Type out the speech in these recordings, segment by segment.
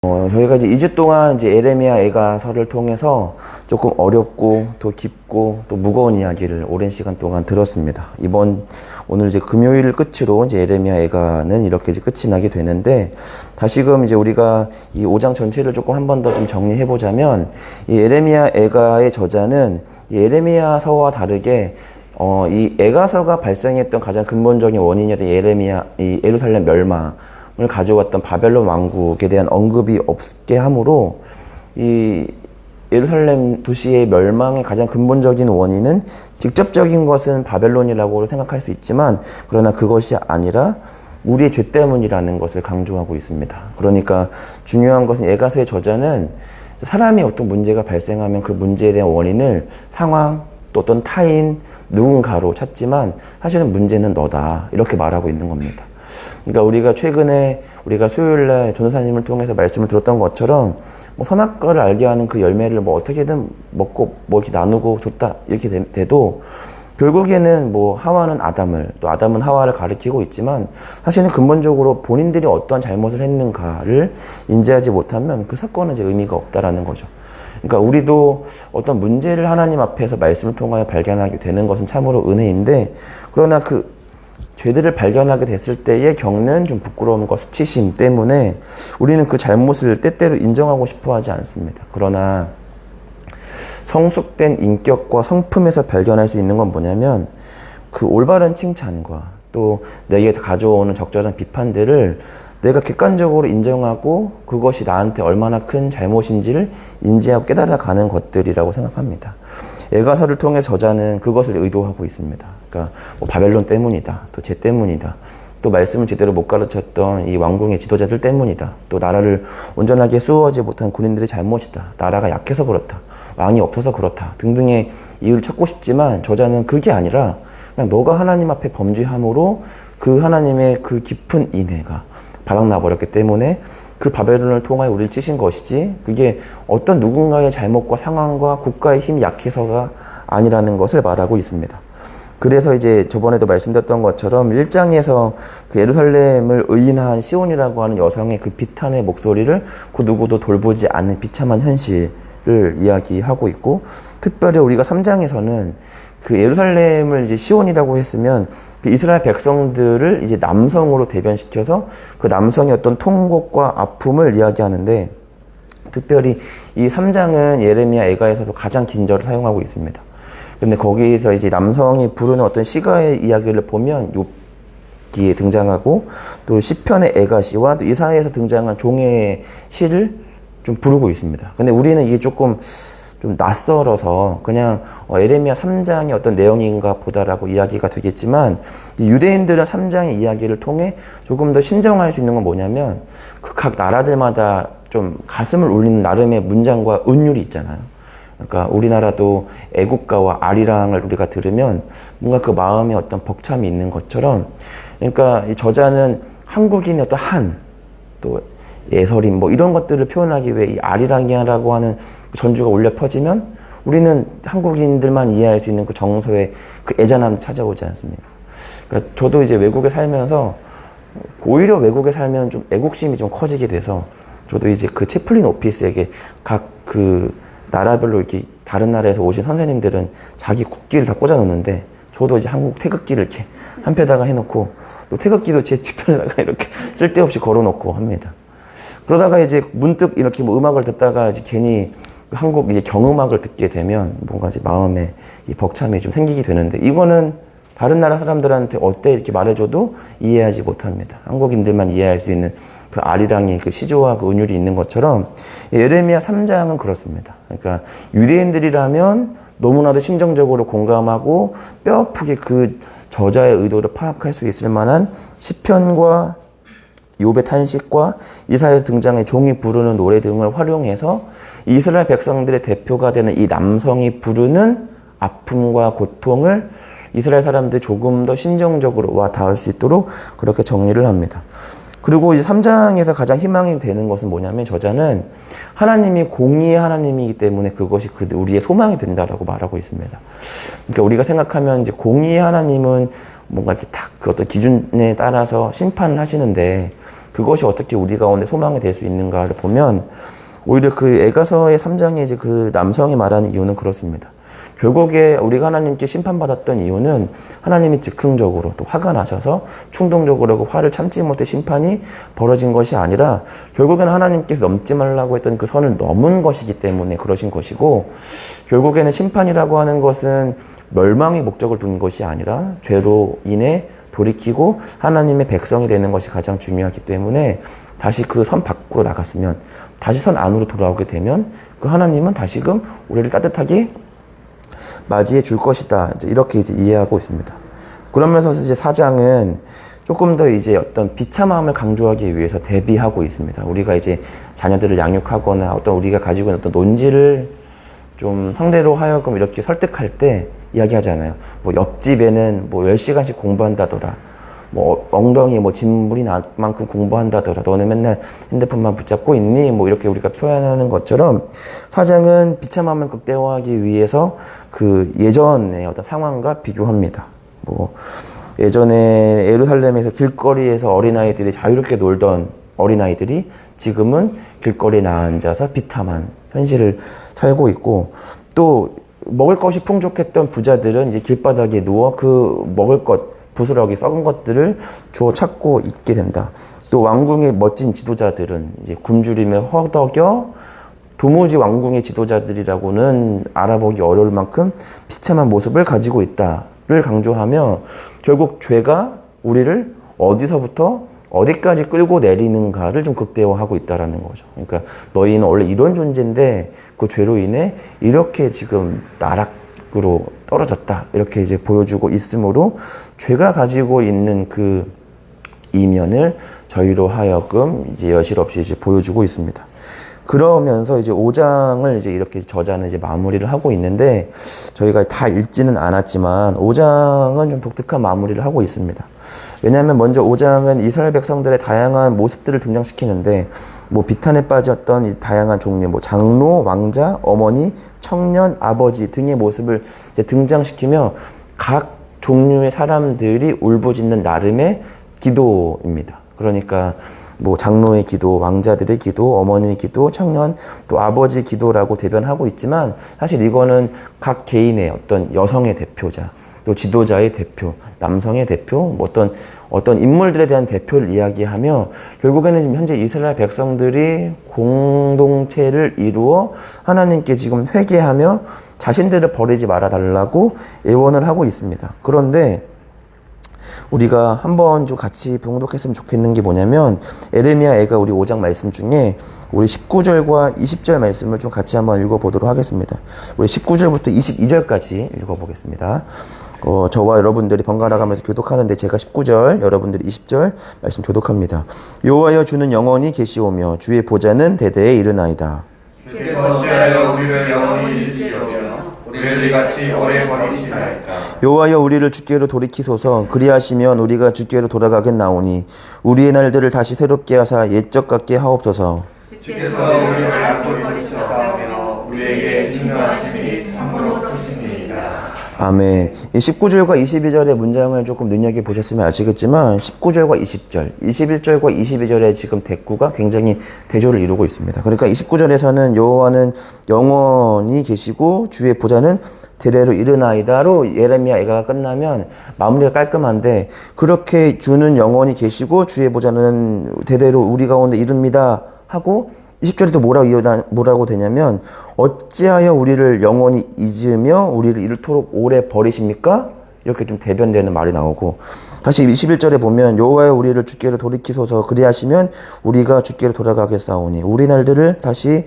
저희가 이제 2주 동안 이제 에레미야 애가서를 통해서 조금 어렵고 또 깊고 또 무거운 이야기를 오랜 시간 동안 들었습니다. 오늘 이제 금요일 끝으로 이제 에레미야 애가는 이렇게 이제 끝이 나게 되는데, 다시금 이제 우리가 이 5장 전체를 조금 한 번 더 좀 정리해 보자면, 이 에레미야 애가의 저자는 이 에레미야서와 다르게 이 애가서가 발생했던 가장 근본적인 원인이었던 이 예루살렘 멸망 을 가져왔던 바벨론 왕국에 대한 언급이 없게 함으로, 이 예루살렘 도시의 멸망의 가장 근본적인 원인은 직접적인 것은 바벨론이라고 생각할 수 있지만, 그러나 그것이 아니라 우리의 죄 때문이라는 것을 강조하고 있습니다. 그러니까 중요한 것은 애가서의 저자는 사람이 어떤 문제가 발생하면 그 문제에 대한 원인을 상황 또 어떤 타인 누군가로 찾지만, 사실은 문제는 너다, 이렇게 말하고 있는 겁니다. 그러니까 우리가 최근에 우리가 수요일날 전도사님을 통해서 말씀을 들었던 것처럼, 선악과를 알게 하는 그 열매를 어떻게든 먹고 이렇게 나누고 줬다 이렇게 돼도, 결국에는 하와는 아담을, 또 아담은 하와를 가리키고 있지만, 사실은 근본적으로 본인들이 어떠한 잘못을 했는가를 인지하지 못하면 그 사건은 이제 의미가 없다라는 거죠. 그러니까 우리도 어떤 문제를 하나님 앞에서 말씀을 통하여 발견하게 되는 것은 참으로 은혜인데, 그러나 그 죄들을 발견하게 됐을 때에 겪는 좀 부끄러움과 수치심 때문에 우리는 그 잘못을 때때로 인정하고 싶어 하지 않습니다. 그러나 성숙된 인격과 성품에서 발견할 수 있는 건 뭐냐면, 그 올바른 칭찬과 또 내게 가져오는 적절한 비판들을 내가 객관적으로 인정하고 그것이 나한테 얼마나 큰 잘못인지를 인지하고 깨달아가는 것들이라고 생각합니다. 애가서를 통해 저자는 그것을 의도하고 있습니다. 그러니까 바벨론 때문이다, 또 죄 때문이다, 또 말씀을 제대로 못 가르쳤던 이 왕궁의 지도자들 때문이다, 또 나라를 온전하게 수호하지 못한 군인들의 잘못이다, 나라가 약해서 그렇다, 왕이 없어서 그렇다 등등의 이유를 찾고 싶지만, 저자는 그게 아니라 그냥 너가 하나님 앞에 범죄함으로 그 하나님의 그 깊은 인애가 바닥나 버렸기 때문에 그 바벨론을 통하여 우리를 치신 것이지, 그게 어떤 누군가의 잘못과 상황과 국가의 힘이 약해서가 아니라는 것을 말하고 있습니다. 그래서 이제 저번에도 말씀드렸던 것처럼 1장에서 그 예루살렘을 의인한 시온이라고 하는 여성의 그 비탄의 목소리를 그 누구도 돌보지 않는 비참한 현실을 이야기하고 있고, 특별히 우리가 3장에서는 그 예루살렘을 이제 시온이라고 했으면 그 이스라엘 백성들을 이제 남성으로 대변시켜서 그 남성의 어떤 통곡과 아픔을 이야기하는데, 특별히 이 3장은 예레미야 애가에서도 가장 긴 절을 사용하고 있습니다. 근데 거기에서 이제 남성이 부르는 어떤 시가의 이야기를 보면 욥기에 등장하고, 또 시편의 애가시와 또 이사야에서 등장한 종의 시를 좀 부르고 있습니다. 근데 우리는 이게 좀 낯설어서 그냥 에레미야 3장이 어떤 내용인가 보다라고 이야기가 되겠지만, 유대인들은 3장의 이야기를 통해 조금 더 신정할 수 있는 건 뭐냐면, 그 각 나라들마다 좀 가슴을 울리는 나름의 문장과 은율이 있잖아요. 그러니까 우리나라도 애국가와 아리랑을 우리가 들으면 뭔가 그 마음에 어떤 벅참이 있는 것처럼, 그러니까 이 저자는 한국인의 어떤 또 예설인 이런 것들을 표현하기 위해 이 아리랑이라고 하는 전주가 울려 퍼지면, 우리는 한국인들만 이해할 수 있는 그 정서의 그 애잔함이 찾아오지 않습니까? 그러니까 저도 이제 외국에 살면서, 오히려 외국에 살면 좀 애국심이 좀 커지게 돼서, 저도 이제 그 채플린 오피스에게 각 그 나라별로 이렇게 다른 나라에서 오신 선생님들은 자기 국기를 다 꽂아 놓는데, 저도 이제 한국 태극기를 이렇게 한 펴다가 해놓고, 또 태극기도 제 뒤편에다가 이렇게 쓸데없이 걸어놓고 합니다. 그러다가 이제 문득 이렇게 음악을 듣다가 이제 괜히 한국 이제 경음악을 듣게 되면 뭔가 이제 마음에 이 벅참이 좀 생기게 되는데, 이거는 다른 나라 사람들한테 어때 이렇게 말해줘도 이해하지 못합니다. 한국인들만 이해할 수 있는 그 아리랑의 그 시조와 그 은율이 있는 것처럼, 예레미야 3장은 그렇습니다. 그러니까 유대인들이라면 너무나도 심정적으로 공감하고 뼈아프게 그 저자의 의도를 파악할 수 있을 만한 시편과 욥의 탄식과 이사야에서 등장의 종이 부르는 노래 등을 활용해서 이스라엘 백성들의 대표가 되는 이 남성이 부르는 아픔과 고통을 이스라엘 사람들이 조금 더 심정적으로 와 닿을 수 있도록 그렇게 정리를 합니다. 그리고 이제 3장에서 가장 희망이 되는 것은 뭐냐면, 저자는 하나님이 공의의 하나님이기 때문에 그것이 우리의 소망이 된다라고 말하고 있습니다. 그러니까 우리가 생각하면 이제 공의의 하나님은 뭔가 이렇게 딱 그 어떤 기준에 따라서 심판을 하시는데, 그것이 어떻게 우리 가운데 소망이 될 수 있는가를 보면 오히려 그 에가서의 3장에 이제 그 남성이 말하는 이유는 그렇습니다. 결국에 우리가 하나님께 심판받았던 이유는 하나님이 즉흥적으로 또 화가 나셔서 충동적으로 그 화를 참지 못해 심판이 벌어진 것이 아니라 결국에는 하나님께서 넘지 말라고 했던 그 선을 넘은 것이기 때문에 그러신 것이고, 결국에는 심판이라고 하는 것은 멸망의 목적을 둔 것이 아니라 죄로 인해 돌이키고 하나님의 백성이 되는 것이 가장 중요하기 때문에 다시 그 선 밖으로 나갔으면, 다시 선 안으로 돌아오게 되면 그 하나님은 다시금 우리를 따뜻하게 맞이해 줄 것이다. 이렇게 이제 이해하고 있습니다. 그러면서 이제 4장은 조금 더 이제 어떤 비참함을 강조하기 위해서 대비하고 있습니다. 우리가 이제 자녀들을 양육하거나 어떤 우리가 가지고 있는 어떤 논지를 좀 상대로 하여금 이렇게 설득할 때 이야기하잖아요. 뭐 옆집에는 뭐 10시간씩 공부한다더라. 뭐 엉덩이에 뭐 진물이 날 만큼 공부한다더라. 너는 맨날 핸드폰만 붙잡고 있니? 뭐 이렇게 우리가 표현하는 것처럼 사장은 비참함을 극대화하기 위해서 그 예전의 어떤 상황과 비교합니다. 뭐 예전에 예루살렘에서 길거리에서 어린아이들이 자유롭게 놀던 어린아이들이 지금은 길거리에 나앉아서 비참한 현실을 살고 있고, 또 먹을 것이 풍족했던 부자들은 이제 길바닥에 누워 그 먹을 것, 부스러기 썩은 것들을 주워 찾고 있게 된다. 또 왕궁의 멋진 지도자들은 이제 굶주림에 허덕여 도무지 왕궁의 지도자들이라고는 알아보기 어려울 만큼 비참한 모습을 가지고 있다를 강조하며, 결국 죄가 우리를 어디서부터 어디까지 끌고 내리는가를 좀 극대화하고 있다라는 거죠. 그러니까 너희는 원래 이런 존재인데 그 죄로 인해 이렇게 지금 나락으로 떨어졌다, 이렇게 이제 보여주고 있으므로 죄가 가지고 있는 그 이면을 저희로 하여금 이제 여실없이 이제 보여주고 있습니다. 그러면서 이제 5장을 이제 이렇게 저자는 이제 마무리를 하고 있는데, 저희가 다 읽지는 않았지만 5장은 좀 독특한 마무리를 하고 있습니다. 왜냐하면 먼저 5장은 이스라엘 백성들의 다양한 모습들을 등장시키는데, 뭐 비탄에 빠졌던 이 다양한 종류, 뭐 장로, 왕자, 어머니, 청년, 아버지 등의 모습을 이제 등장시키며 각 종류의 사람들이 울부짖는 나름의 기도입니다. 그러니까 뭐 장로의 기도, 왕자들의 기도, 어머니의 기도, 청년, 또 아버지 기도라고 대변하고 있지만, 사실 이거는 각 개인의 어떤 여성의 대표자, 또 지도자의 대표, 남성의 대표, 뭐 어떤 인물들에 대한 대표를 이야기하며, 결국에는 지금 현재 이스라엘 백성들이 공동체를 이루어 하나님께 지금 회개하며 자신들을 버리지 말아달라고 애원을 하고 있습니다. 그런데 우리가 한번 좀 같이 봉독했으면 좋겠는 게 뭐냐면, 에레미야가 우리 5장 말씀 중에 우리 19절과 20절 말씀을 좀 같이 한번 읽어보도록 하겠습니다. 우리 19절부터 22절까지 읽어보겠습니다. 저와 여러분들이 번갈아 가면서 교독하는데 제가 19절, 여러분들이 20절 말씀 교독합니다. 여호와여 주는 영원히 계시오며 주의 보좌는 대대에 이르나이다. 주께서 어찌하여 우리를 영원히 잃으시오며 우리를 이같이 오래 버리시나이까. 여호와여 우리를 주께로 돌이키소서. 그리하시면 우리가 주께로 돌아가겠나오니 우리의 날들을 다시 새롭게 하사 옛적 같게 하옵소서. 주께서 우리를 알고 버리셨사오며 우리에게 진노하심이 참으로 크시니이다. 아멘. 이 19절과 22절의 문장을 조금 눈여겨보셨으면 아시겠지만 19절과 20절, 21절과 22절의 지금 대꾸가 굉장히 대조를 이루고 있습니다. 그러니까 29절에서는 여호와는 영원히 계시고 주의 보좌는 대대로 이르나이다로 예레미야가 끝나면 마무리가 깔끔한데, 그렇게 주는 영원히 계시고 주의 보좌는 대대로 우리 가운데 이릅니다 하고 20절에 또 뭐라고 되냐면, 어찌하여 우리를 영원히 잊으며 우리를 이렇도록 오래 버리십니까? 이렇게 좀 대변되는 말이 나오고, 다시 21절에 보면 여호와여 우리를 주께로 돌이키소서. 그리하시면 우리가 주께로 돌아가겠사오니 우리 날들을 다시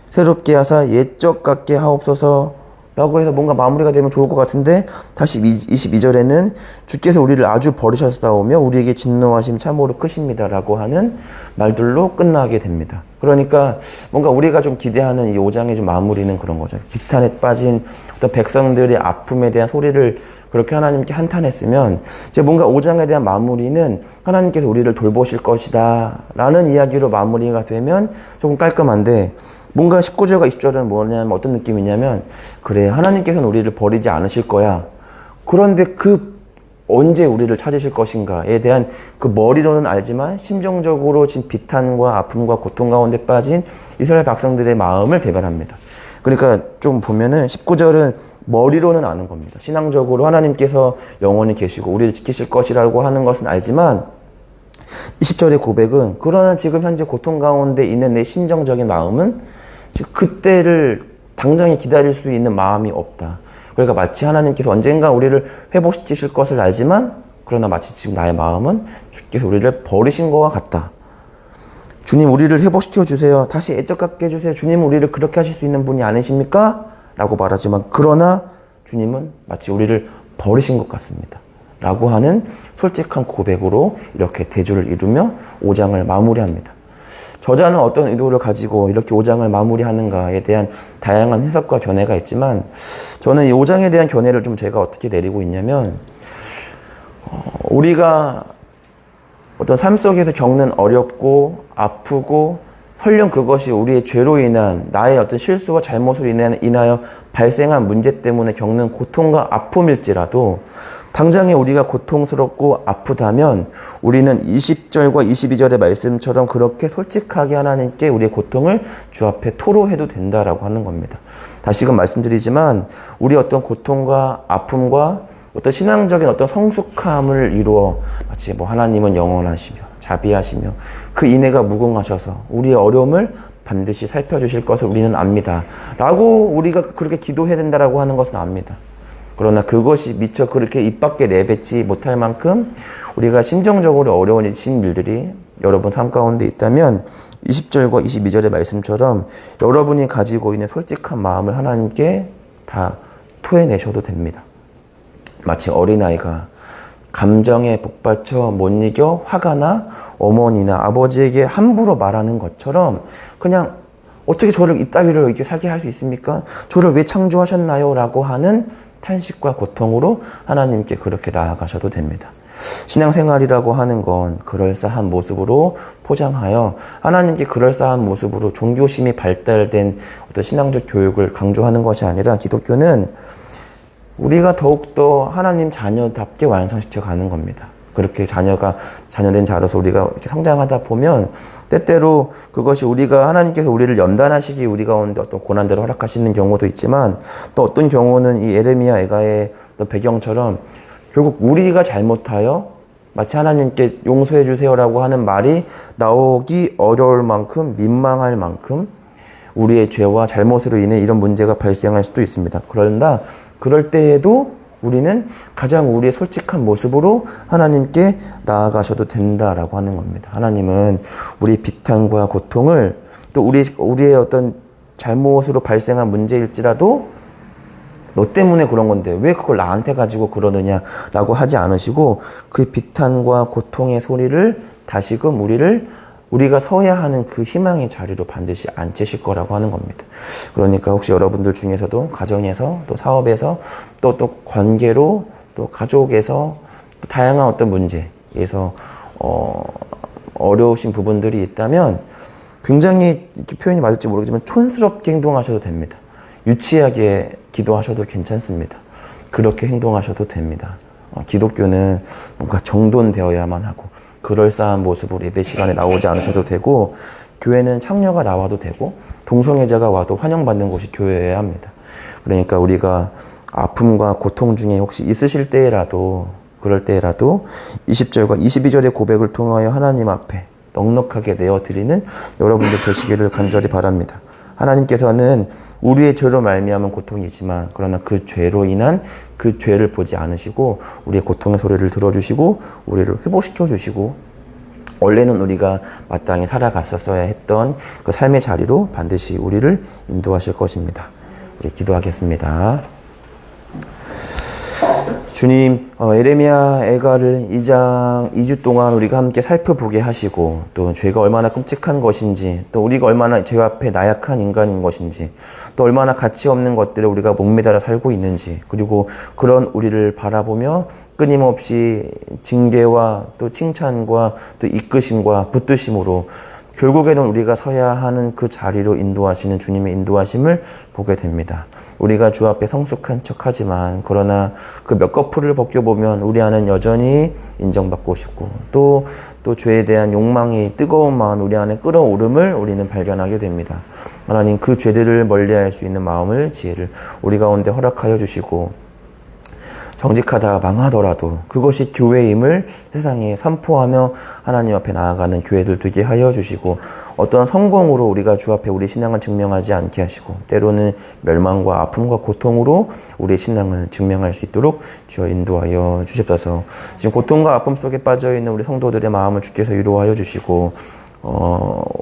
새롭게 하사 옛적 같게 하옵소서 라고 해서 뭔가 마무리가 되면 좋을 것 같은데, 다시 22절에는 주께서 우리를 아주 버리셨사오며 우리에게 진노하심 참으로 크십니다 라고 하는 말들로 끝나게 됩니다. 그러니까 뭔가 우리가 좀 기대하는 이 5장의 좀 마무리는 그런 거죠. 비탄에 빠진 어떤 백성들의 아픔에 대한 소리를 그렇게 하나님께 한탄했으면, 이제 뭔가 5장에 대한 마무리는 하나님께서 우리를 돌보실 것이다 라는 이야기로 마무리가 되면 조금 깔끔한데, 뭔가 19절과 20절은 뭐냐면 어떤 느낌이냐면, 그래 하나님께서는 우리를 버리지 않으실 거야. 그런데 그 언제 우리를 찾으실 것인가에 대한 그 머리로는 알지만 심정적으로 지금 비탄과 아픔과 고통 가운데 빠진 이스라엘 백성들의 마음을 대변합니다. 그러니까 좀 보면은 19절은 머리로는 아는 겁니다. 신앙적으로 하나님께서 영원히 계시고 우리를 지키실 것이라고 하는 것은 알지만 20절의 고백은 그러나 지금 현재 고통 가운데 있는 내 심정적인 마음은 지금 그때를 당장에 기다릴 수 있는 마음이 없다. 그러니까 마치 하나님께서 언젠가 우리를 회복시키실 것을 알지만 그러나 마치 지금 나의 마음은 주께서 우리를 버리신 것과 같다. 주님 우리를 회복시켜 주세요. 다시 애적 갖게 해주세요. 주님은 우리를 그렇게 하실 수 있는 분이 아니십니까? 라고 말하지만 그러나 주님은 마치 우리를 버리신 것 같습니다. 라고 하는 솔직한 고백으로 이렇게 대조를 이루며 5장을 마무리합니다. 저자는 어떤 의도를 가지고 이렇게 5장을 마무리하는가에 대한 다양한 해석과 견해가 있지만 저는 이 5장에 대한 견해를 좀 제가 어떻게 내리고 있냐면 우리가 어떤 삶 속에서 겪는 어렵고 아프고 설령 그것이 우리의 죄로 인한 나의 어떤 실수와 잘못으로 인하여 발생한 문제 때문에 겪는 고통과 아픔일지라도 당장에 우리가 고통스럽고 아프다면 우리는 20절과 22절의 말씀처럼 그렇게 솔직하게 하나님께 우리의 고통을 주 앞에 토로해도 된다라고 하는 겁니다. 다시금 말씀드리지만 우리 어떤 고통과 아픔과 어떤 신앙적인 어떤 성숙함을 이루어 마치 하나님은 영원하시며 자비하시며 그 인애가 무궁하셔서 우리의 어려움을 반드시 살펴주실 것을 우리는 압니다. 라고 우리가 그렇게 기도해야 된다라고 하는 것은 압니다. 그러나 그것이 미처 그렇게 입 밖에 내뱉지 못할 만큼 우리가 심정적으로 어려워진 일들이 여러분 삶 가운데 있다면 20절과 22절의 말씀처럼 여러분이 가지고 있는 솔직한 마음을 하나님께 다 토해내셔도 됩니다. 마치 어린아이가 감정에 복받쳐 못 이겨 화가 나 어머니나 아버지에게 함부로 말하는 것처럼 그냥 어떻게 저를 이따위로 이렇게 살게 할 수 있습니까? 저를 왜 창조하셨나요? 라고 하는 탄식과 고통으로 하나님께 그렇게 나아가셔도 됩니다. 신앙생활이라고 하는 건 그럴싸한 모습으로 포장하여 하나님께 그럴싸한 모습으로 종교심이 발달된 어떤 신앙적 교육을 강조하는 것이 아니라 기독교는 우리가 더욱더 하나님 자녀답게 완성시켜 가는 겁니다. 그렇게 자녀된 자로서 우리가 이렇게 성장하다 보면 때때로 그것이 우리가 하나님께서 우리를 연단하시기 우리 가운데 어떤 고난들을 허락하시는 경우도 있지만 또 어떤 경우는 이 에레미야 애가의 어떤 배경처럼 결국 우리가 잘못하여 마치 하나님께 용서해 주세요라고 하는 말이 나오기 어려울 만큼 민망할 만큼 우리의 죄와 잘못으로 인해 이런 문제가 발생할 수도 있습니다. 그런다 그럴 때에도 우리는 가장 우리의 솔직한 모습으로 하나님께 나아가셔도 된다라고 하는 겁니다. 하나님은 우리 비탄과 고통을 또 우리의 어떤 잘못으로 발생한 문제일지라도 너 때문에 그런 건데 왜 그걸 나한테 가지고 그러느냐라고 하지 않으시고 그 비탄과 고통의 소리를 다시금 우리가 서야 하는 그 희망의 자리로 반드시 앉으실 거라고 하는 겁니다. 그러니까 혹시 여러분들 중에서도 가정에서 또 사업에서 또 관계로 또 가족에서 또 다양한 어떤 문제에서 어려우신 부분들이 있다면 굉장히 이렇게 표현이 맞을지 모르겠지만 촌스럽게 행동하셔도 됩니다. 유치하게 기도하셔도 괜찮습니다. 그렇게 행동하셔도 됩니다. 기독교는 뭔가 정돈되어야만 하고 그럴싸한 모습으로 예배 시간에 나오지 않으셔도 되고 교회는 창녀가 나와도 되고 동성애자가 와도 환영받는 곳이 교회여야 합니다. 그러니까 우리가 아픔과 고통 중에 혹시 있으실 때라도 그럴 때라도 20절과 22절의 고백을 통하여 하나님 앞에 넉넉하게 내어드리는 여러분들 되시기를 간절히 바랍니다. 하나님께서는 우리의 죄로 말미암은 고통이지만 그러나 그 죄로 인한 그 죄를 보지 않으시고 우리의 고통의 소리를 들어주시고 우리를 회복시켜 주시고 원래는 우리가 마땅히 살아갔었어야 했던 그 삶의 자리로 반드시 우리를 인도하실 것입니다. 우리 기도하겠습니다. 주님, 에레미야 애가를 2주 동안 우리가 함께 살펴보게 하시고 또 죄가 얼마나 끔찍한 것인지 또 우리가 얼마나 죄 앞에 나약한 인간인 것인지 또 얼마나 가치 없는 것들에 우리가 목매달아 살고 있는지 그리고 그런 우리를 바라보며 끊임없이 징계와 또 칭찬과 또 이끄심과 붙드심으로 결국에는 우리가 서야 하는 그 자리로 인도하시는 주님의 인도하심을 보게 됩니다. 우리가 주 앞에 성숙한 척하지만 그러나 그 몇 거풀을 벗겨보면 우리 안은 여전히 인정받고 싶고 또 죄에 대한 욕망이 뜨거운 마음 우리 안에 끓어오름을 우리는 발견하게 됩니다. 하나님 그 죄들을 멀리할 수 있는 마음을 지혜를 우리 가운데 허락하여 주시고 정직하다 망하더라도 그것이 교회임을 세상에 선포하며 하나님 앞에 나아가는 교회들 되게 하여 주시고 어떠한 성공으로 우리가 주 앞에 우리 신앙을 증명하지 않게 하시고 때로는 멸망과 아픔과 고통으로 우리의 신앙을 증명할 수 있도록 주여 인도하여 주시옵소서. 지금 고통과 아픔 속에 빠져있는 우리 성도들의 마음을 주께서 위로하여 주시고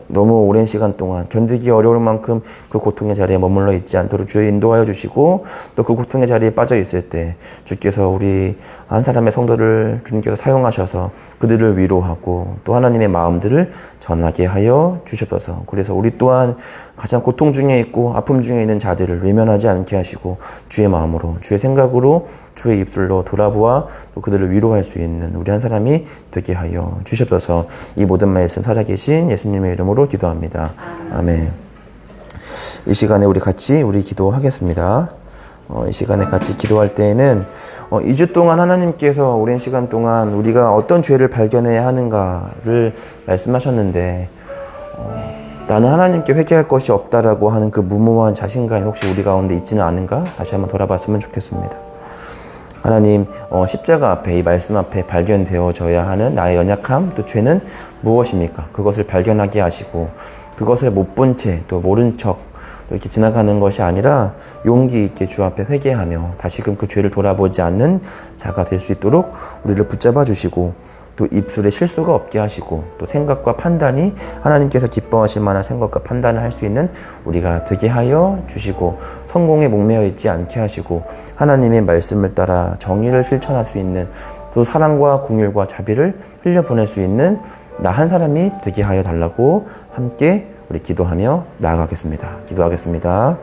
너무 오랜 시간 동안 견디기 어려울 만큼 그 고통의 자리에 머물러 있지 않도록 주여 인도하여 주시고 또 그 고통의 자리에 빠져 있을 때 주께서 우리 한 사람의 성도를 주님께서 사용하셔서 그들을 위로하고 또 하나님의 마음들을 전하게 하여 주시옵소서. 그래서 우리 또한 가장 고통 중에 있고 아픔 중에 있는 자들을 외면하지 않게 하시고 주의 마음으로 주의 생각으로 주의 입술로 돌아보아 또 그들을 위로할 수 있는 우리 한 사람이 되게 하여 주시옵소서. 이 모든 말씀 살아계신 예수님의 이름으로 기도합니다. 아멘. 이 시간에 우리 같이 기도하겠습니다. 이 시간에 같이 기도할 때에는 2주 동안 하나님께서 오랜 시간 동안 우리가 어떤 죄를 발견해야 하는가를 말씀하셨는데 나는 하나님께 회개할 것이 없다라고 하는 그 무모한 자신감이 혹시 우리 가운데 있지는 않은가? 다시 한번 돌아봤으면 좋겠습니다. 하나님 십자가 앞에 이 말씀 앞에 발견되어져야 하는 나의 연약함 또 죄는 무엇입니까? 그것을 발견하게 하시고 그것을 못 본 채 또 모른 척 또 이렇게 지나가는 것이 아니라 용기 있게 주 앞에 회개하며 다시금 그 죄를 돌아보지 않는 자가 될 수 있도록 우리를 붙잡아 주시고 또 입술에 실수가 없게 하시고 또 생각과 판단이 하나님께서 기뻐하실 만한 생각과 판단을 할 수 있는 우리가 되게 하여 주시고 성공에 목매어 있지 않게 하시고 하나님의 말씀을 따라 정의를 실천할 수 있는 또 사랑과 긍휼과 자비를 흘려보낼 수 있는 나 한 사람이 되게 하여 달라고 함께 우리 기도하며 나아가겠습니다. 기도하겠습니다.